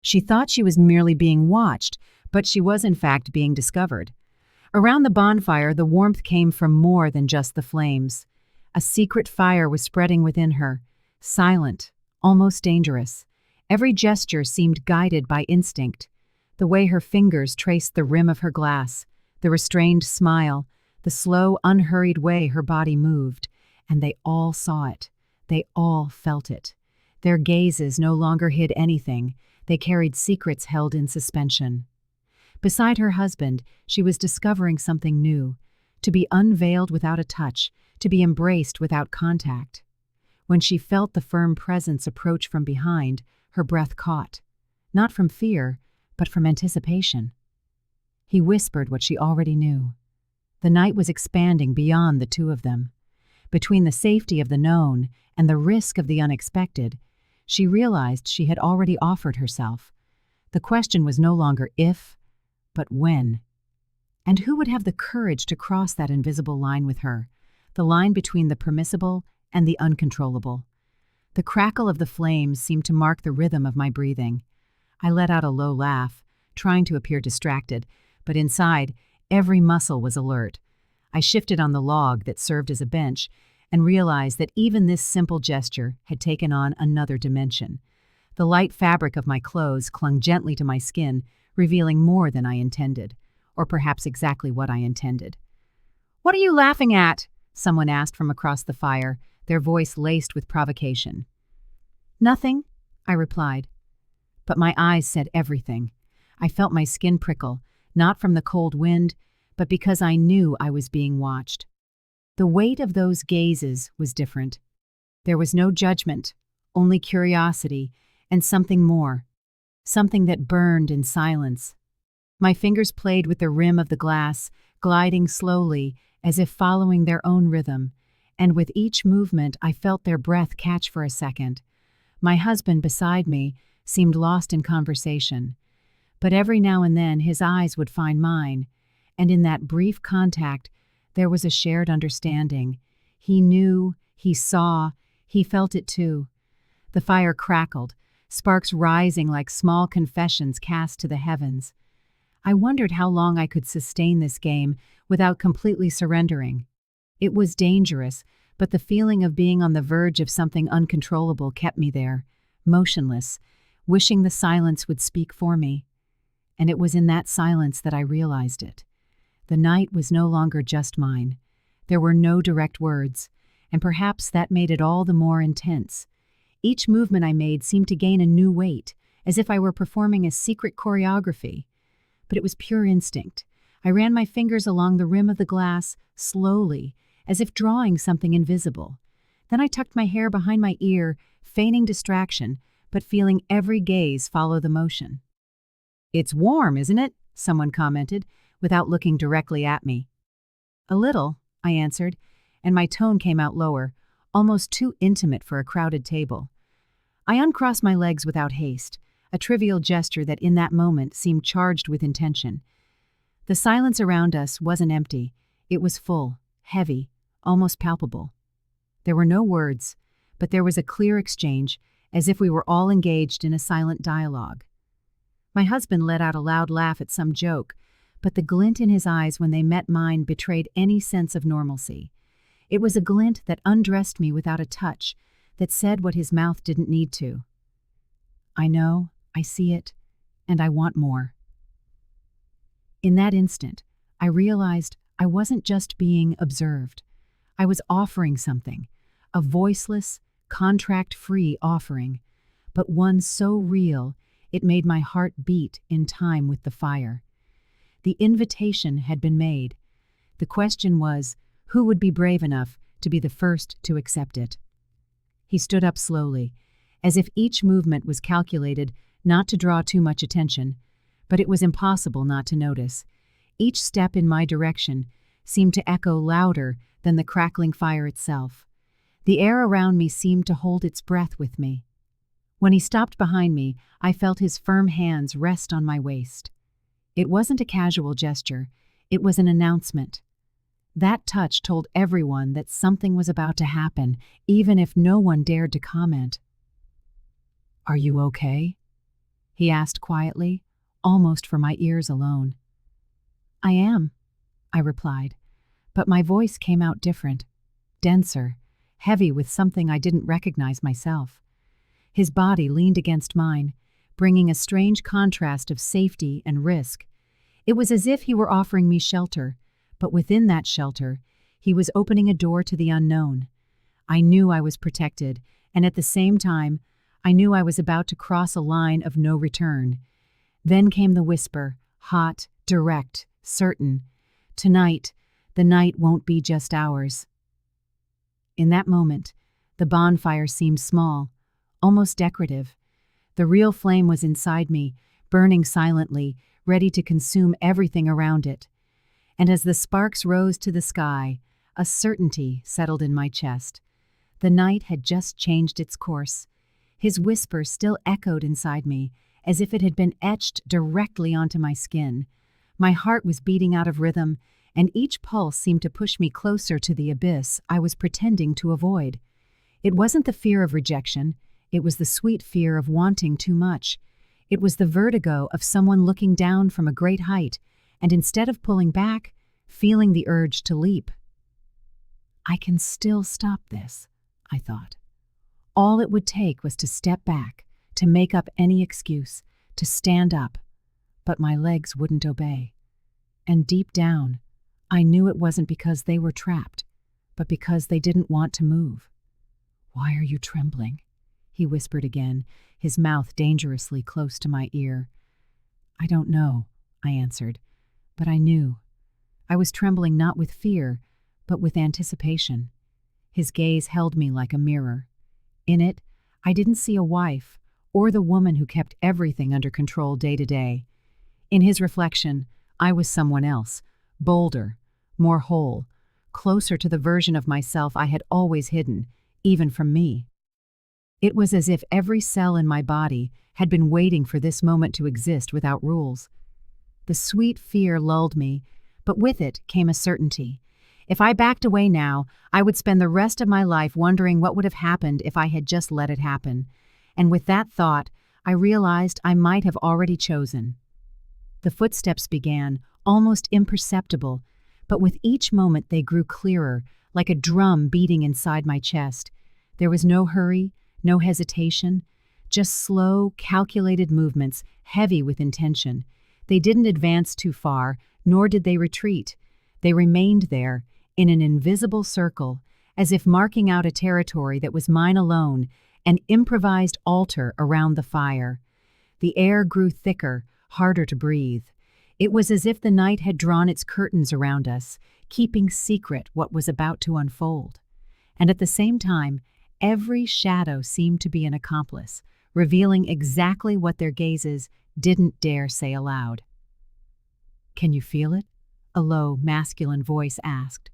She thought she was merely being watched, but she was in fact being discovered. Around the bonfire, the warmth came from more than just the flames. A secret fire was spreading within her, silent, almost dangerous. Every gesture seemed guided by instinct. The way her fingers traced the rim of her glass, the restrained smile, the slow, unhurried way her body moved, and they all saw it. They all felt it. Their gazes no longer hid anything. They carried secrets held in suspension. Beside her husband, she was discovering something new, to be unveiled without a touch, to be embraced without contact. When she felt the firm presence approach from behind, her breath caught, not from fear, but from anticipation. He whispered what she already knew. The night was expanding beyond the two of them. Between the safety of the known and the risk of the unexpected, she realized she had already offered herself. The question was no longer if, but when. And who would have the courage to cross that invisible line with her, the line between the permissible and the uncontrollable? The crackle of the flames seemed to mark the rhythm of my breathing. I let out a low laugh, trying to appear distracted, but inside, every muscle was alert. I shifted on the log that served as a bench and realized that even this simple gesture had taken on another dimension. The light fabric of my clothes clung gently to my skin, revealing more than I intended, or perhaps exactly what I intended. "What are you laughing at?" someone asked from across the fire, their voice laced with provocation. "Nothing," I replied. But my eyes said everything. I felt my skin prickle, not from the cold wind, but because I knew I was being watched. The weight of those gazes was different. There was no judgment, only curiosity, and something more, something that burned in silence. My fingers played with the rim of the glass, gliding slowly, as if following their own rhythm, and with each movement I felt their breath catch for a second. My husband beside me seemed lost in conversation, but every now and then his eyes would find mine, and in that brief contact there was a shared understanding. He knew, he saw, he felt it too. The fire crackled, sparks rising like small confessions cast to the heavens. I wondered how long I could sustain this game without completely surrendering. It was dangerous, but the feeling of being on the verge of something uncontrollable kept me there, motionless, wishing the silence would speak for me. And it was in that silence that I realized it. The night was no longer just mine. There were no direct words, and perhaps that made it all the more intense. Each movement I made seemed to gain a new weight, as if I were performing a secret choreography. But it was pure instinct. I ran my fingers along the rim of the glass, slowly, as if drawing something invisible. Then I tucked my hair behind my ear, feigning distraction, but feeling every gaze follow the motion. "It's warm, isn't it?" someone commented, without looking directly at me. "A little," I answered, and my tone came out lower, almost too intimate for a crowded table. I uncrossed my legs without haste, a trivial gesture that in that moment seemed charged with intention. The silence around us wasn't empty. It was full, heavy, almost palpable. There were no words, but there was a clear exchange, as if we were all engaged in a silent dialogue. My husband let out a loud laugh at some joke, but the glint in his eyes when they met mine betrayed any sense of normalcy. It was a glint that undressed me without a touch, that said what his mouth didn't need to. "I know, I see it, and I want more." In that instant, I realized I wasn't just being observed. I was offering something, a voiceless, contract-free offering, but one so real it made my heart beat in time with the fire. The invitation had been made. The question was, who would be brave enough to be the first to accept it? He stood up slowly, as if each movement was calculated not to draw too much attention, but it was impossible not to notice. Each step in my direction seemed to echo louder than the crackling fire itself. The air around me seemed to hold its breath with me. When he stopped behind me, I felt his firm hands rest on my waist. It wasn't a casual gesture, it was an announcement. That touch told everyone that something was about to happen, even if no one dared to comment. "Are you okay?" he asked quietly, almost for my ears alone. I am, I replied, but my voice came out different, denser, heavy with something I didn't recognize myself. His body leaned against mine, bringing a strange contrast of safety and risk. It was as if he were offering me shelter, but within that shelter, he was opening a door to the unknown. I knew I was protected, and at the same time, I knew I was about to cross a line of no return. Then came the whisper, hot, direct, certain. Tonight, the night won't be just ours. In that moment, the bonfire seemed small, almost decorative. The real flame was inside me, burning silently, ready to consume everything around it. And as the sparks rose to the sky, a certainty settled in my chest. The night had just changed its course. His whisper still echoed inside me, as if it had been etched directly onto my skin. My heart was beating out of rhythm, and each pulse seemed to push me closer to the abyss I was pretending to avoid. It wasn't the fear of rejection, it was the sweet fear of wanting too much. It was the vertigo of someone looking down from a great height, and instead of pulling back, feeling the urge to leap. I can still stop this, I thought. All it would take was to step back, to make up any excuse, to stand up. But my legs wouldn't obey. And deep down, I knew it wasn't because they were trapped, but because they didn't want to move. "Why are you trembling?" he whispered again, his mouth dangerously close to my ear. "I don't know," I answered, but I knew. I was trembling not with fear, but with anticipation. His gaze held me like a mirror. In it, I didn't see a wife or the woman who kept everything under control day to day. In his reflection, I was someone else, bolder, more whole, closer to the version of myself I had always hidden, even from me. It was as if every cell in my body had been waiting for this moment to exist without rules. The sweet fear lulled me, but with it came a certainty. If I backed away now, I would spend the rest of my life wondering what would have happened if I had just let it happen. And with that thought, I realized I might have already chosen. The footsteps began, almost imperceptible, but with each moment they grew clearer, like a drum beating inside my chest. There was no hurry, no hesitation, just slow, calculated movements, heavy with intention. They didn't advance too far, nor did they retreat. They remained there, in an invisible circle, as if marking out a territory that was mine alone, an improvised altar around the fire. The air grew thicker, harder to breathe. It was as if the night had drawn its curtains around us, keeping secret what was about to unfold. And at the same time, every shadow seemed to be an accomplice, revealing exactly what their gazes didn't dare say aloud. "Can you feel it?" a low, masculine voice asked.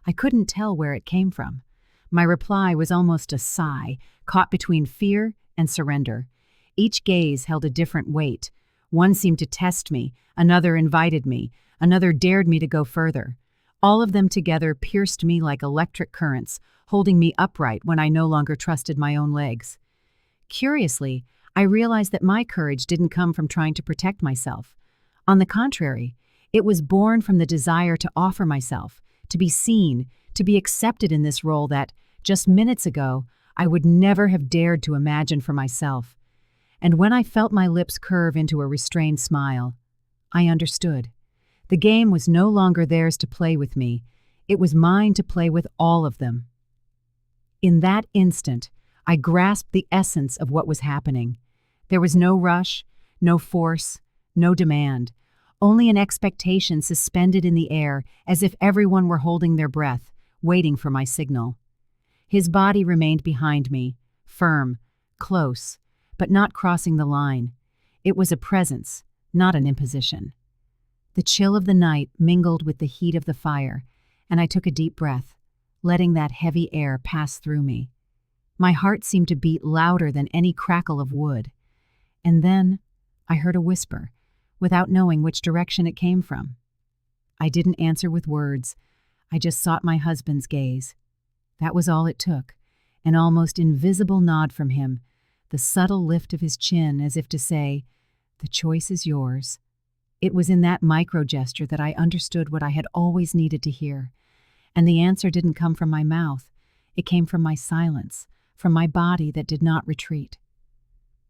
I couldn't tell where it came from. My reply was almost a sigh, caught between fear and surrender. Each gaze held a different weight. One seemed to test me, another invited me, another dared me to go further. All of them together pierced me like electric currents, holding me upright when I no longer trusted my own legs. Curiously, I realized that my courage didn't come from trying to protect myself. On the contrary, it was born from the desire to offer myself, to be seen, to be accepted in this role that, just minutes ago, I would never have dared to imagine for myself. And when I felt my lips curve into a restrained smile, I understood. The game was no longer theirs to play with me. It was mine to play with all of them. In that instant, I grasped the essence of what was happening. There was no rush, no force, no demand. Only an expectation suspended in the air, as if everyone were holding their breath, waiting for my signal. His body remained behind me, firm, close, but not crossing the line. It was a presence, not an imposition. The chill of the night mingled with the heat of the fire, and I took a deep breath, letting that heavy air pass through me. My heart seemed to beat louder than any crackle of wood. And then I heard a whisper, without knowing which direction it came from. I didn't answer with words. I just sought my husband's gaze. That was all it took, an almost invisible nod from him, the subtle lift of his chin as if to say, The choice is yours. It was in that micro gesture that I understood what I had always needed to hear. And the answer didn't come from my mouth. It came from my silence, from my body that did not retreat.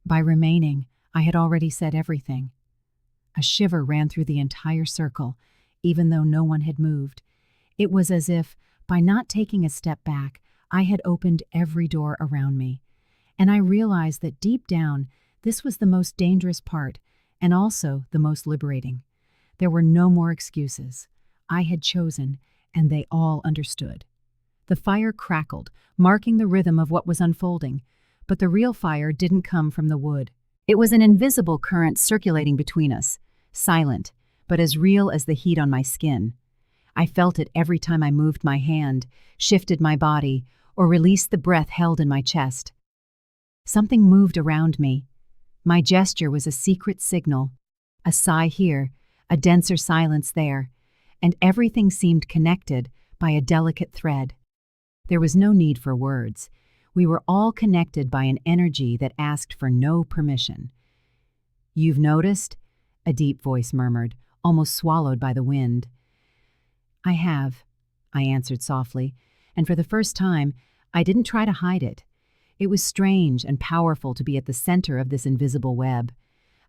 By remaining, I had already said everything. A shiver ran through the entire circle, even though no one had moved. It was as if, by not taking a step back, I had opened every door around me. And I realized that deep down, this was the most dangerous part, and also the most liberating. There were no more excuses. I had chosen, and they all understood. The fire crackled, marking the rhythm of what was unfolding, but the real fire didn't come from the wood. It was an invisible current circulating between us, silent, but as real as the heat on my skin. I felt it every time I moved my hand, shifted my body, or released the breath held in my chest. Something moved around me. My gesture was a secret signal, a sigh here, a denser silence there, and everything seemed connected by a delicate thread. There was no need for words. We were all connected by an energy that asked for no permission. "You've noticed?" a deep voice murmured, almost swallowed by the wind. "I have," I answered softly, and for the first time, I didn't try to hide it. It was strange and powerful to be at the center of this invisible web.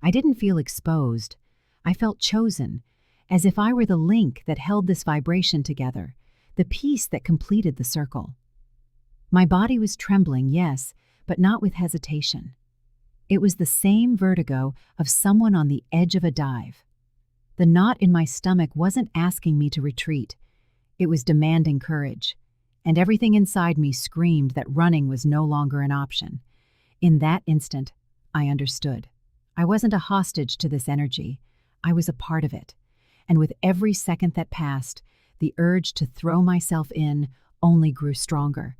I didn't feel exposed. I felt chosen, as if I were the link that held this vibration together, the piece that completed the circle. My body was trembling, yes, but not with hesitation. It was the same vertigo of someone on the edge of a dive. The knot in my stomach wasn't asking me to retreat. It was demanding courage, and everything inside me screamed that running was no longer an option. In that instant, I understood. I wasn't a hostage to this energy. I was a part of it. And with every second that passed, the urge to throw myself in only grew stronger.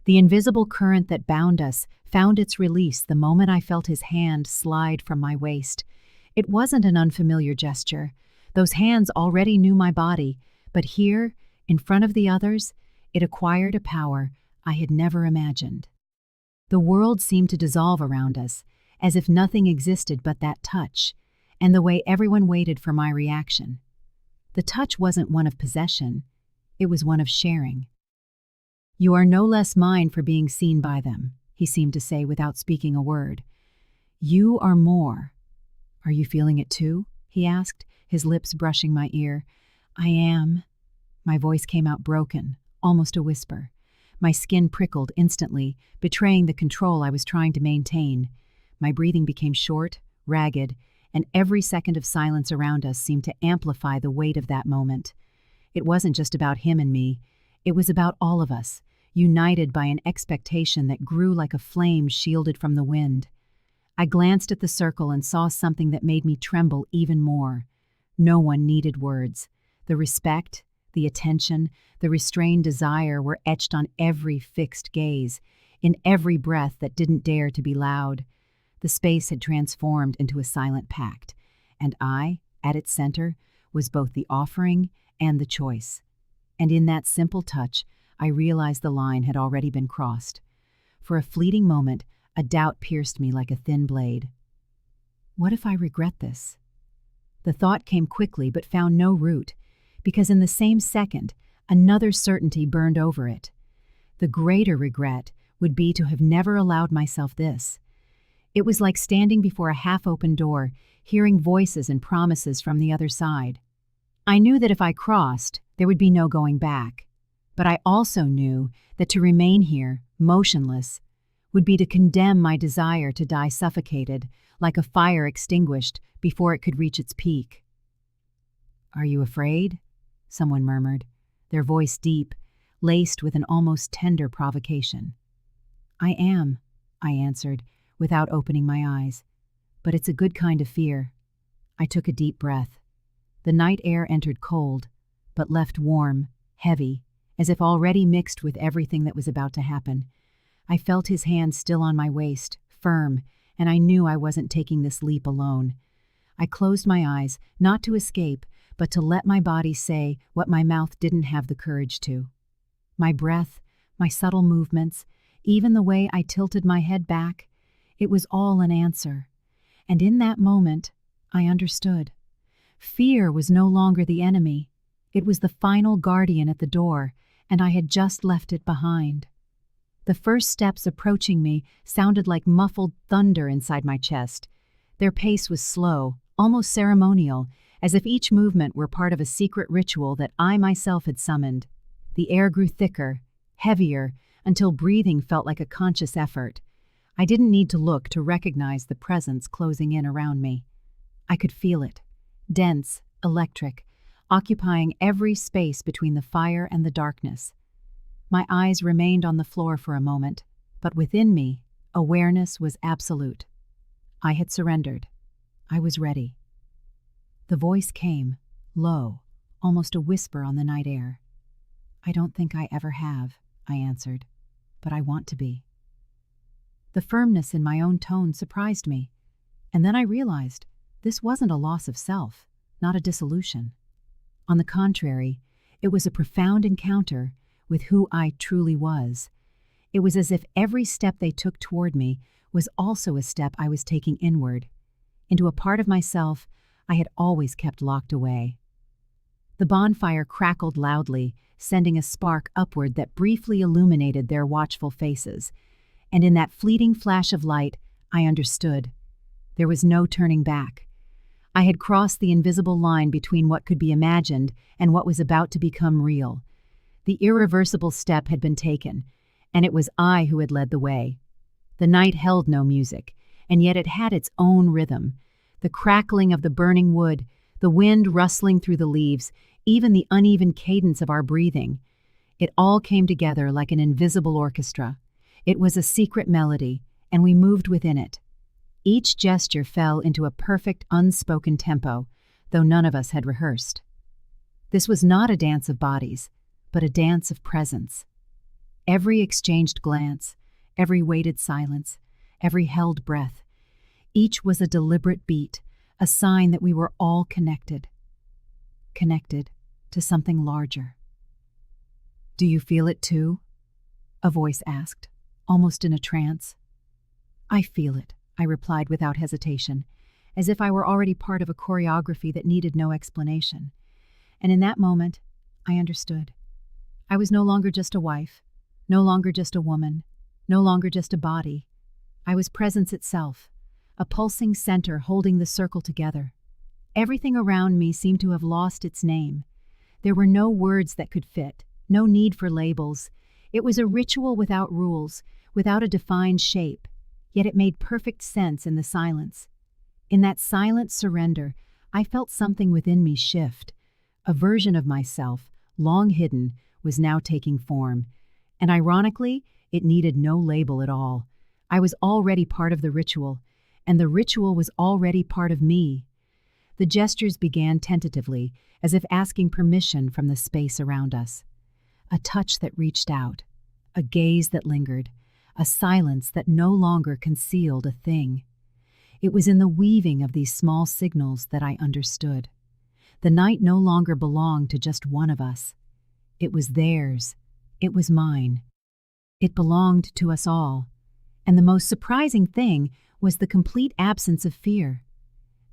The invisible current that bound us found its release the moment I felt his hand slide from my waist. It wasn't an unfamiliar gesture. Those hands already knew my body, but here, in front of the others, it acquired a power I had never imagined. The world seemed to dissolve around us, as if nothing existed but that touch, and the way everyone waited for my reaction. The touch wasn't one of possession, it was one of sharing. "You are no less mine for being seen by them," he seemed to say without speaking a word. "You are more." "Are you feeling it too?" he asked, his lips brushing my ear. "I am." My voice came out broken, almost a whisper. My skin prickled instantly, betraying the control I was trying to maintain. My breathing became short, ragged, and every second of silence around us seemed to amplify the weight of that moment. It wasn't just about him and me. It was about all of us, united by an expectation that grew like a flame shielded from the wind. I glanced at the circle and saw something that made me tremble even more. No one needed words. The respect, the attention, the restrained desire were etched on every fixed gaze, in every breath that didn't dare to be loud. The space had transformed into a silent pact, and I, at its center, was both the offering and the choice. And in that simple touch, I realized the line had already been crossed. For a fleeting moment, a doubt pierced me like a thin blade. What if I regret this? The thought came quickly but found no root, because in the same second, another certainty burned over it. The greater regret would be to have never allowed myself this. It was like standing before a half-open door, hearing voices and promises from the other side. I knew that if I crossed, there would be no going back. But I also knew that to remain here, motionless, would be to condemn my desire to die suffocated, like a fire extinguished before it could reach its peak. "Are you afraid?" someone murmured, their voice deep, laced with an almost tender provocation. "I am," I answered, without opening my eyes. "But it's a good kind of fear." I took a deep breath. The night air entered cold, but left warm, heavy, as if already mixed with everything that was about to happen. I felt his hand still on my waist, firm, and I knew I wasn't taking this leap alone. I closed my eyes, not to escape, but to let my body say what my mouth didn't have the courage to. My breath, my subtle movements, even the way I tilted my head back, it was all an answer. And in that moment, I understood. Fear was no longer the enemy. It was the final guardian at the door, and I had just left it behind. The first steps approaching me sounded like muffled thunder inside my chest. Their pace was slow, almost ceremonial, as if each movement were part of a secret ritual that I myself had summoned. The air grew thicker, heavier, until breathing felt like a conscious effort. I didn't need to look to recognize the presence closing in around me. I could feel it, dense, electric, occupying every space between the fire and the darkness. My eyes remained on the floor for a moment, but within me, awareness was absolute. I had surrendered. I was ready. The voice came, low, almost a whisper on the night air. "I don't think I ever have," I answered, "but I want to be." The firmness in my own tone surprised me, and then I realized this wasn't a loss of self, not a dissolution. On the contrary, it was a profound encounter with who I truly was. It was as if every step they took toward me was also a step I was taking inward, into a part of myself I had always kept locked away. The bonfire crackled loudly, sending a spark upward that briefly illuminated their watchful faces, and in that fleeting flash of light, I understood. There was no turning back. I had crossed the invisible line between what could be imagined and what was about to become real. The irreversible step had been taken, and it was I who had led the way. The night held no music, and yet it had its own rhythm. The crackling of the burning wood, the wind rustling through the leaves, even the uneven cadence of our breathing. It all came together like an invisible orchestra. It was a secret melody, and we moved within it. Each gesture fell into a perfect, unspoken tempo, though none of us had rehearsed. This was not a dance of bodies, but a dance of presence. Every exchanged glance, every weighted silence, every held breath, each was a deliberate beat, a sign that we were all connected. Connected to something larger. "Do you feel it too?" a voice asked, almost in a trance. "I feel it," I replied without hesitation, as if I were already part of a choreography that needed no explanation. And in that moment, I understood. I was no longer just a wife, no longer just a woman, no longer just a body. I was presence itself, a pulsing center holding the circle together. Everything around me seemed to have lost its name. There were no words that could fit, no need for labels. It was a ritual without rules, without a defined shape, yet it made perfect sense in the silence. In that silent surrender, I felt something within me shift. A version of myself, long hidden, was now taking form. And ironically, it needed no label at all. I was already part of the ritual, and the ritual was already part of me. The gestures began tentatively, as if asking permission from the space around us. A touch that reached out, a gaze that lingered, a silence that no longer concealed a thing. It was in the weaving of these small signals that I understood. The night no longer belonged to just one of us. It was theirs. It was mine. It belonged to us all. And the most surprising thing was the complete absence of fear.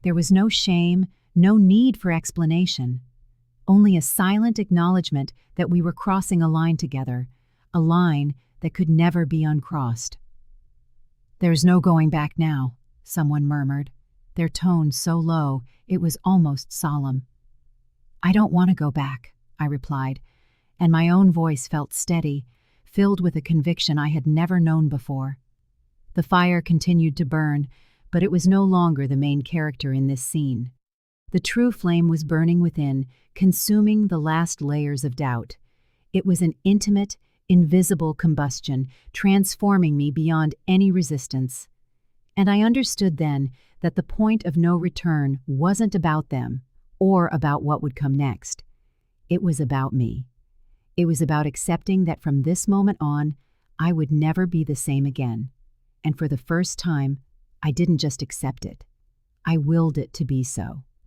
There was no shame, no need for explanation. Only a silent acknowledgement that we were crossing a line together, a line that could never be uncrossed. "There's no going back now," someone murmured, their tone so low it was almost solemn. "I don't want to go back," I replied, and my own voice felt steady, filled with a conviction I had never known before. The fire continued to burn, but it was no longer the main character in this scene. The true flame was burning within, consuming the last layers of doubt. It was an intimate, invisible combustion, transforming me beyond any resistance. And I understood then that the point of no return wasn't about them, or about what would come next. It was about me. It was about accepting that from this moment on, I would never be the same again. And for the first time, I didn't just accept it. I willed it to be so.